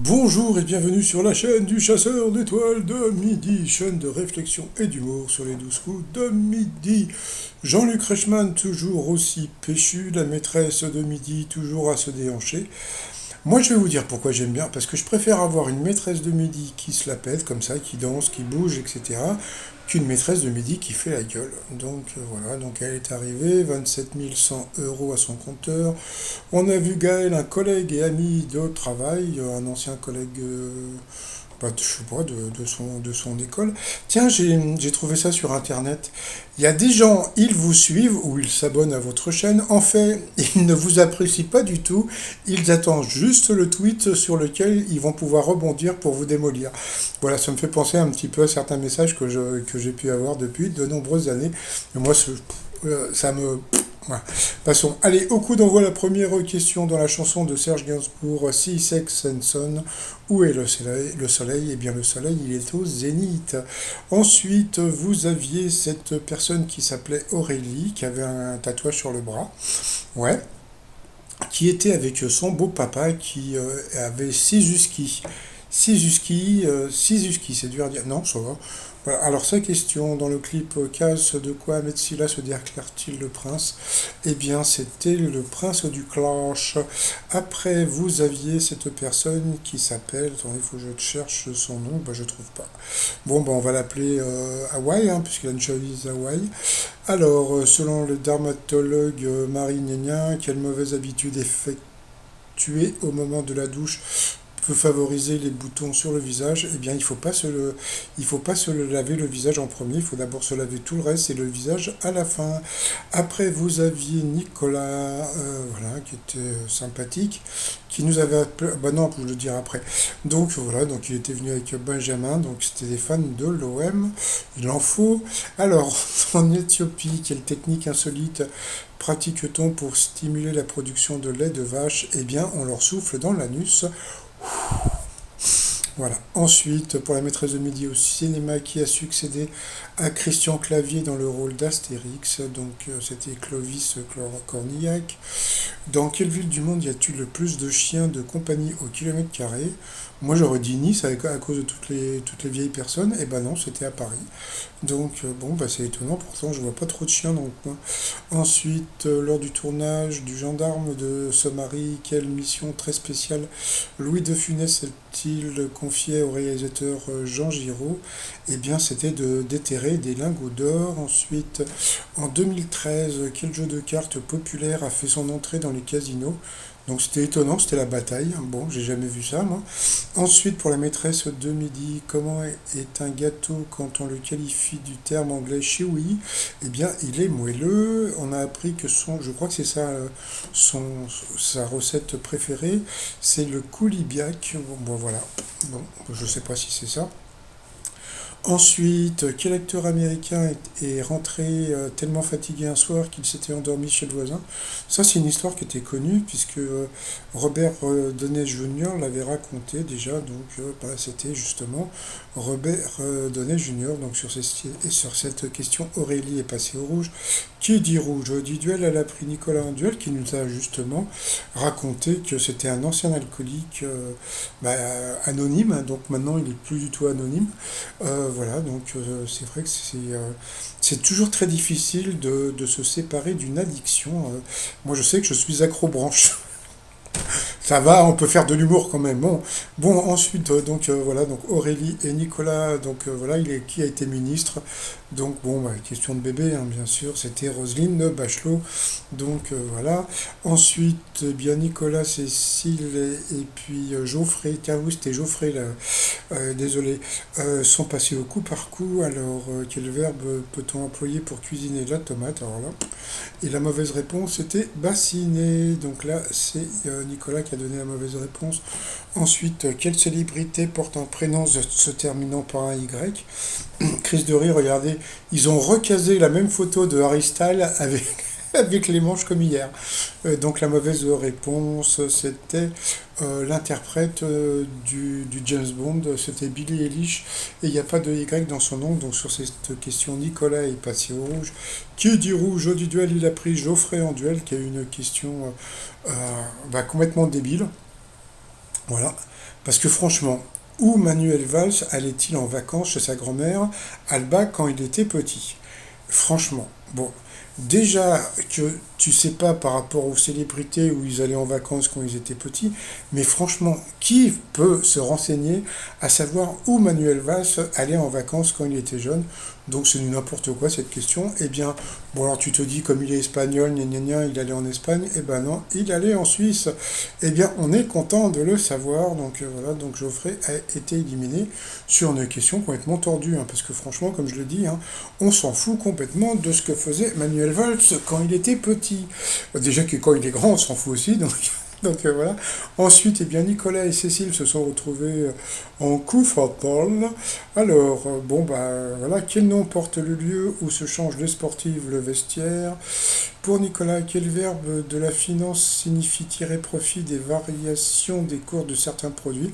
Bonjour et bienvenue sur la chaîne du chasseur d'étoiles de midi, chaîne de réflexion et d'humour sur les 12 coups de midi. Jean-Luc Reichmann, toujours aussi péchu, la maîtresse de midi, toujours à se déhancher. Moi, je vais vous dire pourquoi j'aime bien, parce que je préfère avoir une maîtresse de midi qui se la pète comme ça, qui danse, qui bouge, etc., qu'une maîtresse de midi qui fait la gueule. Donc voilà, donc elle est arrivée, 27 100 euros à son compteur. On a vu Gaël, un collègue et ami de travail, un ancien collègue, bah, je sais pas, de son école. Tiens, j'ai trouvé ça sur Internet. Il y a des gens, ils vous suivent ou ils s'abonnent à votre chaîne. En fait, ils ne vous apprécient pas du tout. Ils attendent juste le tweet sur lequel ils vont pouvoir rebondir pour vous démolir. Voilà, ça me fait penser un petit peu à certains messages que j'ai pu avoir depuis de nombreuses années. Et moi, ça me... Voilà. Passons. Allez, au coup d'envoi la première question dans la chanson de Serge Gainsbourg, Sea Sex and Son. Où est le soleil? Le soleil, eh bien le soleil, il est au zénith. Ensuite, vous aviez cette personne qui s'appelait Aurélie, qui avait un tatouage sur le bras. Ouais. Qui était avec son beau papa qui avait six huskies. Six huskies, c'est dur à dire. Non, ça va. Voilà. Alors, sa question dans le clip Casse de quoi Metsila se déclare-t-il le prince? Eh bien, c'était le prince du clash. Après, vous aviez cette personne qui s'appelle. Attendez, il faut que je cherche son nom. Bah, je trouve pas. Bon, bah, on va l'appeler Hawaï, hein, puisqu'il a une chemise Hawaï. Alors, selon le dermatologue Marie Nénin, quelle mauvaise habitude effectuée au moment de la douche peut favoriser les boutons sur le visage? Eh bien, il faut pas se le laver le visage en premier, il faut d'abord se laver tout le reste et le visage à la fin. Après, vous aviez Nicolas, voilà, qui était sympathique, qui nous avait appelé, bah non, je le dire après. Donc voilà, donc il était venu avec Benjamin, donc c'était des fans de l'OM, il en faut. Alors, en Éthiopie, quelle technique insolite pratique-t-on pour stimuler la production de lait de vache? Eh bien, on leur souffle dans l'anus. Voilà. Ensuite, pour la maîtresse de midi au cinéma, qui a succédé à Christian Clavier dans le rôle d'Astérix, donc c'était Clovis Cornillac. Dans quelle ville du monde y a-t-il le plus de chiens de compagnie au kilomètre carré? Moi j'aurais dit Nice à cause de toutes les vieilles personnes, et ben non, c'était à Paris. Donc bon, bah c'est étonnant, pourtant je vois pas trop de chiens dans le coin. Ensuite, lors du tournage du gendarme de Somary, quelle mission très spéciale Louis de Funès a-t-il confié au réalisateur Jean Giraud? Eh bien, c'était de déterrer des lingots d'or. Ensuite, en 2013, quel jeu de cartes populaire a fait son entrée dans les casinos? Donc c'était étonnant, c'était la bataille. Bon, j'ai jamais vu ça, moi. Ensuite, pour la maîtresse de midi, comment est un gâteau quand on le qualifie du terme anglais chewy? Eh bien, il est moelleux. On a appris que je crois que c'est ça, son, sa recette préférée, c'est le coulibiac. Bon, voilà. Bon, je sais pas si c'est ça. Ensuite, quel acteur américain est rentré tellement fatigué un soir qu'il s'était endormi chez le voisin? Ça, c'est une histoire qui était connue, puisque Robert Downey Jr. l'avait raconté déjà, donc bah, c'était justement Robert Downey Jr. Donc sur cette question, Aurélie est passée au rouge. Qui dit rouge? Dit duel, elle a pris Nicolas en duel, qui nous a justement raconté que c'était un ancien alcoolique bah, anonyme, hein, donc maintenant il est plus du tout anonyme. Voilà, donc c'est vrai que c'est toujours très difficile de se séparer d'une addiction. Moi, je sais que je suis accro-branche. Ça va, on peut faire de l'humour quand même. Bon, ensuite, donc voilà, donc Aurélie et Nicolas, donc voilà, qui a été ministre. Donc bon, bah, question de bébé, hein, bien sûr, c'était Roselyne Bachelot. Donc voilà. Ensuite, bien Nicolas, Cécile et puis Geoffrey, tiens oui, c'était Geoffrey là, désolé, sont passés au coup par coup. Alors, quel verbe peut-on employer pour cuisiner la tomate? Alors là, et la mauvaise réponse était bassiner. Donc là, c'est Nicolas qui a donné la mauvaise réponse. Ensuite, quelle célébrité porte un prénom se terminant par un Y? Crise de rire, regardez, ils ont recasé la même photo de Harry Styles avec, avec les manches comme hier. Donc la mauvaise réponse, c'était l'interprète du James Bond, c'était Billy Eilish, et il n'y a pas de Y dans son nom, donc sur cette question, Nicolas est passé au rouge. Qui dit rouge du duel? Il a pris Geoffrey en duel, qui a eu une question bah, complètement débile. Voilà. Parce que franchement, où Manuel Valls allait-il en vacances chez sa grand-mère, Alba, quand il était petit? Franchement, bon, déjà que tu sais pas par rapport aux célébrités où ils allaient en vacances quand ils étaient petits, mais franchement, qui peut se renseigner à savoir où Manuel Valls allait en vacances quand il était jeune? Donc c'est du n'importe quoi cette question. Eh bien, bon alors tu te dis comme il est espagnol, gna gna gna, il allait en Espagne. Eh ben non, il allait en Suisse. Eh bien, on est content de le savoir. Donc voilà, donc Geoffrey a été éliminé sur une question complètement tordue, hein, parce que franchement, comme je le dis, hein, on s'en fout complètement de ce que faisait Manuel Valls quand il était petit. Déjà que quand il est grand, on s'en fout aussi, donc, voilà. Ensuite, eh bien, Nicolas et Cécile se sont retrouvés en coup fatal. Alors, bon, bah voilà, quel nom porte le lieu où se changent les sportifs, le vestiaire? Pour Nicolas, quel verbe de la finance signifie tirer profit des variations des cours de certains produits?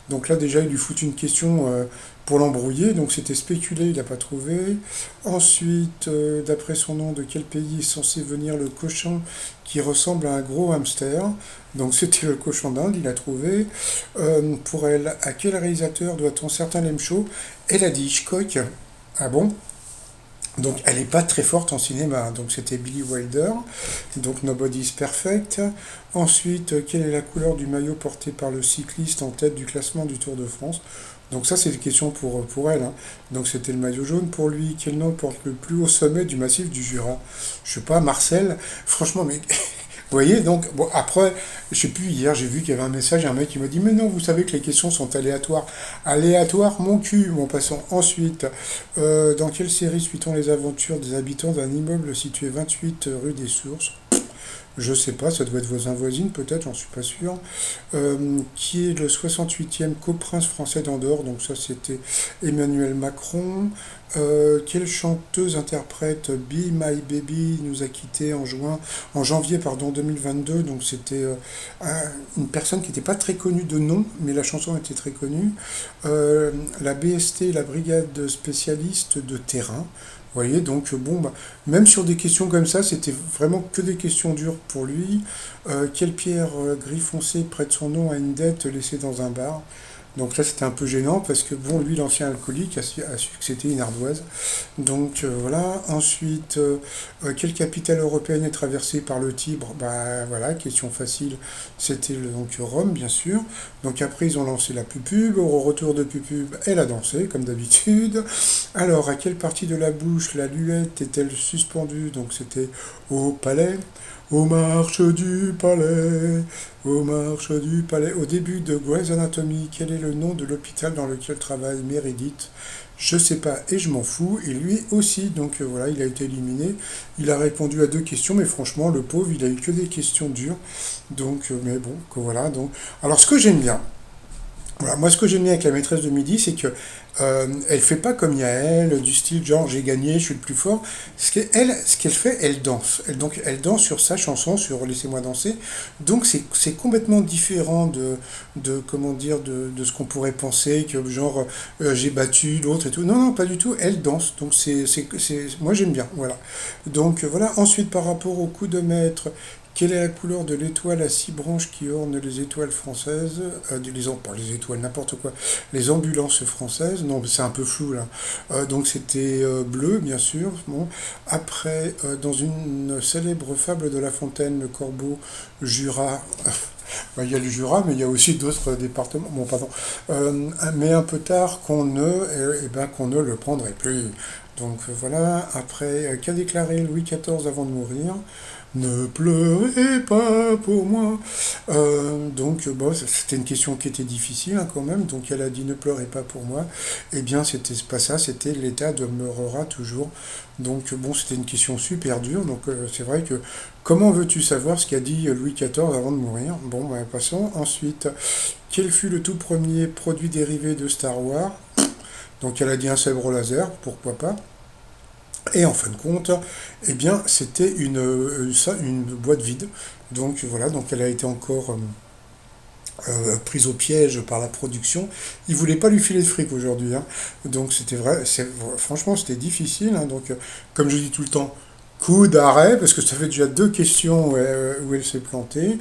Donc là, déjà, il lui fout une question pour l'embrouiller. Donc c'était spéculé, il n'a pas trouvé. Ensuite, d'après son nom, de quel pays est censé venir le cochon qui ressemble à un gros hamster? Donc c'était le cochon d'Inde, il a trouvé. Pour elle, à quel réalisateur doit-on certains lame show? Elle a dit Hitchcock. Ah bon? Donc elle n'est pas très forte en cinéma. Donc c'était Billy Wilder. Donc Nobody's Perfect. Ensuite, quelle est la couleur du maillot porté par le cycliste en tête du classement du Tour de France? Donc ça c'est une question pour elle, hein. Donc c'était le maillot jaune. Pour lui, quel nom porte le plus haut sommet du massif du Jura? Je sais pas, Marcel. Franchement, mais vous voyez, donc, bon, après, je sais plus, hier, j'ai vu qu'il y avait un message, un mec qui m'a dit, mais non, vous savez que les questions sont aléatoires. Aléatoires, mon cul. Bon, passons ensuite. Dans quelle série suit-on les aventures des habitants d'un immeuble situé 28 rue des Sources? Je sais pas, ça doit être voisin-voisine, peut-être, j'en suis pas sûr. Qui est le 68e coprince français d'Andorre? Donc ça, c'était Emmanuel Macron. Quelle chanteuse interprète Be My Baby nous a quittés en janvier pardon, 2022? Donc c'était une personne qui n'était pas très connue de nom, mais la chanson était très connue. La BST, la brigade spécialiste de terrain. Vous voyez, donc bon, bah, même sur des questions comme ça, c'était vraiment que des questions dures pour lui. Quelle pierre gris foncé prête son nom à une dette laissée dans un bar? Donc là, c'était un peu gênant parce que, bon, lui, l'ancien alcoolique, a su que c'était une ardoise. Donc voilà. Ensuite, quelle capitale européenne est traversée par le Tibre? Bah voilà, question facile. C'était donc Rome, bien sûr. Donc après, ils ont lancé la pupube. Au retour de pupube, elle a dansé, comme d'habitude. Alors, à quelle partie de la bouche la luette est-elle suspendue? Donc c'était au palais. Aux marches du palais, aux marches du palais. Au début de Grey's Anatomy, quel est le nom de l'hôpital dans lequel travaille Meredith? Je sais pas et je m'en fous. Et lui aussi, donc voilà, il a été éliminé. Il a répondu à deux questions, mais franchement, le pauvre, il a eu que des questions dures. Donc, mais bon, que voilà. Donc, alors, ce que j'aime bien, voilà, moi, ce que j'aime bien avec la maîtresse de midi, c'est que elle fait pas comme Yael, du style genre j'ai gagné, je suis le plus fort. Ce qu'elle fait, elle danse. Donc elle danse sur sa chanson, sur Laissez-moi danser. Donc c'est complètement différent de comment dire de ce qu'on pourrait penser que genre j'ai battu l'autre et tout. Non non pas du tout. Elle danse. Donc moi j'aime bien. Voilà. Donc voilà. Ensuite par rapport au coup de maître. Quelle est la couleur de l'étoile à six branches qui orne les étoiles françaises, pas les étoiles, n'importe quoi, les ambulances françaises? Non, c'est un peu flou là. Donc c'était bleu, bien sûr. Bon. Après, dans une célèbre fable de La Fontaine, le corbeau Jura. Ben, il y a le Jura, mais il y a aussi d'autres départements. Bon, pardon. Mais un peu tard qu'on ne le prendrait plus. Donc voilà. Après, qu'a déclaré Louis XIV avant de mourir? Ne pleurez pas pour moi. Donc, bon, c'était une question qui était difficile hein, quand même. Donc, elle a dit ne pleurez pas pour moi. Eh bien, c'était pas ça, c'était l'État demeurera toujours. Donc, bon, c'était une question super dure. Donc, c'est vrai que comment veux-tu savoir ce qu'a dit Louis XIV avant de mourir? Bon, ben, passons. Ensuite, quel fut le tout premier produit dérivé de Star Wars? Donc, elle a dit un sabre laser, pourquoi pas. Et en fin de compte, eh bien, c'était une boîte vide. Donc voilà, donc elle a été encore prise au piège par la production. Ils ne voulaient pas lui filer de fric aujourd'hui, hein. Donc c'était vrai, franchement c'était difficile, hein. Donc comme je dis tout le temps, coup d'arrêt, parce que ça fait déjà deux questions où elle s'est plantée.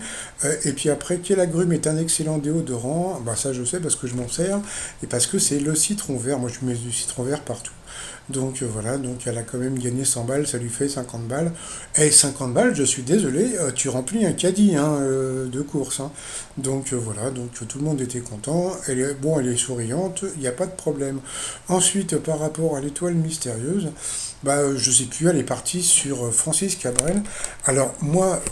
Et puis après, quel agrume est un excellent déodorant? Bah ça je sais parce que je m'en sers et parce que c'est le citron vert. Moi je mets du citron vert partout. Donc voilà, donc elle a quand même gagné 100 balles, ça lui fait 50 balles. Et 50 balles, je suis désolé, tu remplis un caddie hein, de course. Hein. Donc voilà, donc tout le monde était content. Elle est, bon, elle est souriante, il n'y a pas de problème. Ensuite, par rapport à l'étoile mystérieuse, bah, je sais plus, elle est partie sur Francis Cabrel. Alors moi,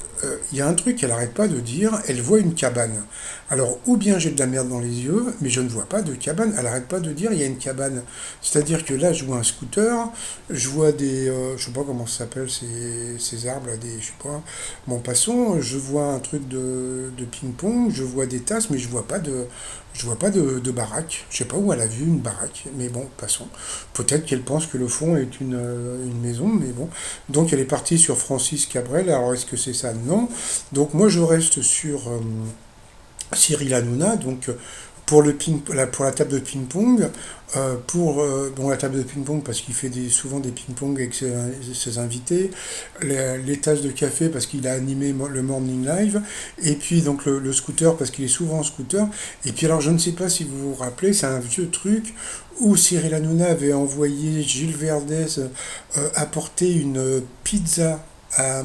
il y a un truc qu'elle n'arrête pas de dire, elle voit une cabane. Alors, ou bien j'ai de la merde dans les yeux, mais je ne vois pas de cabane. Elle n'arrête pas de dire il y a une cabane. C'est-à-dire que là, je vois un scooter, je vois des, je sais pas comment ça s'appelle, ces arbres, là, des, je sais pas, bon, passons, je vois un truc de ping-pong, je vois des tasses, mais je vois pas de baraque. Je sais pas où elle a vu une baraque, mais bon, passons. Peut-être qu'elle pense que le fond est une maison, mais bon. Donc elle est partie sur Francis Cabrel, alors est-ce que c'est ça? Non. Donc moi je reste sur Cyril Hanouna, donc pour la table de ping-pong, bon, la table de ping-pong parce qu'il fait souvent des ping-pong avec ses invités, les tasses de café parce qu'il a animé le Morning Live, et puis donc le scooter parce qu'il est souvent en scooter, et puis alors je ne sais pas si vous vous rappelez, c'est un vieux truc où Cyril Hanouna avait envoyé Gilles Verdez apporter une pizza à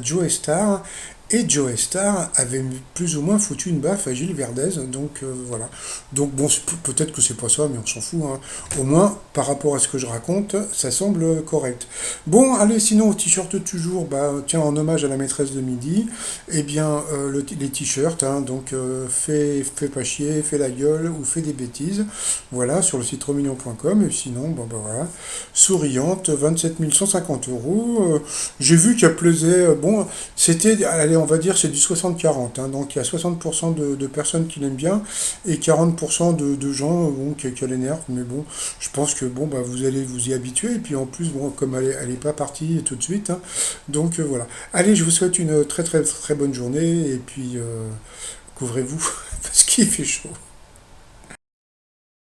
Joe Star, et Joe Star avait plus ou moins foutu une baffe à Gilles Verdez, donc voilà. Donc bon, peut-être que c'est pas ça, mais on s'en fout. Hein. Au moins, par rapport à ce que je raconte, ça semble correct. Bon, allez, sinon, au t-shirt toujours, bah, tiens, en hommage à la maîtresse de midi, eh bien, les t-shirts, hein, donc fais pas chier, fais la gueule ou fais des bêtises, voilà, sur le site romignon.com, et sinon, bon, bah voilà, souriante, 27 150 euros. J'ai vu qu'elle plaisait, bon, c'était, allez, on va dire, c'est du 60-40. Hein, donc il y a 60% de personnes qui l'aiment bien et 40% de gens bon, qui l'énervent. Mais bon, je pense que bon, bah, vous allez vous y habituer. Et puis en plus, bon, comme elle est pas partie tout de suite. Hein, donc voilà. Allez, je vous souhaite une très très très bonne journée. Et puis couvrez-vous parce qu'il fait chaud.